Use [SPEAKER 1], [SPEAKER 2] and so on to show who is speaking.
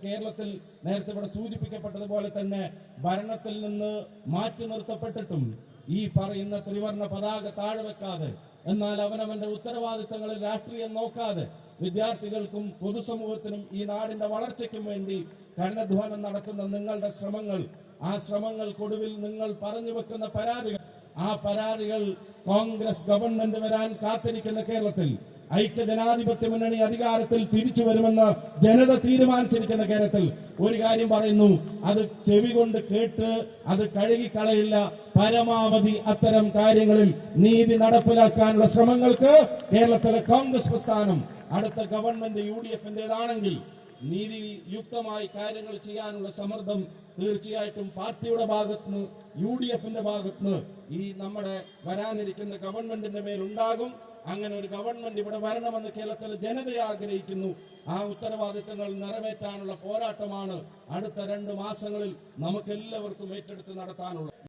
[SPEAKER 1] കേരളത്തിൽ നേരത്തെ ഇവിടെ സൂചിപ്പിക്കപ്പെട്ടതുപോലെ തന്നെ ഭരണത്തിൽ നിന്ന് മാറ്റി നിർത്തപ്പെട്ടിട്ടും ഈ പറയുന്ന ത്രിവർണ്ണ പതാക താഴെ വെക്കാതെ, എന്നാൽ അവനവന്റെ ഉത്തരവാദിത്തങ്ങളിൽ രാഷ്ട്രീയം നോക്കാതെ വിദ്യാർത്ഥികൾക്കും പൊതുസമൂഹത്തിനും ഈ നാടിന്റെ വളർച്ചയ്ക്കും വേണ്ടി കഠിനാധ്വാനം നടത്തുന്ന നിങ്ങളുടെ ശ്രമങ്ങൾ, ആ ശ്രമങ്ങൾക്കൊടുവിൽ നിങ്ങൾ പറഞ്ഞു വെക്കുന്ന പരാതികൾ, ആ പരാതികൾ കോൺഗ്രസ് ഗവൺമെന്റ് വരാൻ കാത്തിരിക്കുന്ന കേരളത്തിൽ ഐക്യജനാധിപത്യ മുന്നണി അധികാരത്തിൽ തിരിച്ചു വരുമെന്ന് ജനത തീരുമാനിച്ചിരിക്കുന്ന കേരളത്തിൽ ഒരു കാര്യം പറയുന്നു, അത് ചെവി കൊണ്ട് കേട്ട് അത് കഴുകിക്കളയില്ല. പരമാവധി അത്തരം കാര്യങ്ങളിൽ നീതി നടപ്പിലാക്കാനുള്ള ശ്രമങ്ങൾക്ക് കേരളത്തിലെ കോൺഗ്രസ് പ്രസ്ഥാനം അടുത്ത ഗവൺമെന്റ് UDF-ന്റേതാണെങ്കിൽ നീതിയുക്തമായി കാര്യങ്ങൾ ചെയ്യാനുള്ള സമ്മർദ്ദം തീർച്ചയായിട്ടും പാർട്ടിയുടെ ഭാഗത്തുനിന്ന്, UDF-ന്റെ ഭാഗത്തുനിന്ന് ഈ നമ്മുടെ വരാനിരിക്കുന്ന ഗവൺമെന്റിന്റെ മേലുണ്ടാകും. അങ്ങനെ ഒരു ഗവൺമെന്റ് ഇവിടെ വരണമെന്ന് കേരളത്തിലെ ജനത ആഗ്രഹിക്കുന്നു. ആ ഉത്തരവാദിത്തങ്ങൾ നിറവേറ്റാനുള്ള പോരാട്ടമാണ് അടുത്ത 2 മാസങ്ങളിൽ നമുക്കെല്ലാവർക്കും ഏറ്റെടുത്ത് നടത്താനുള്ളത്.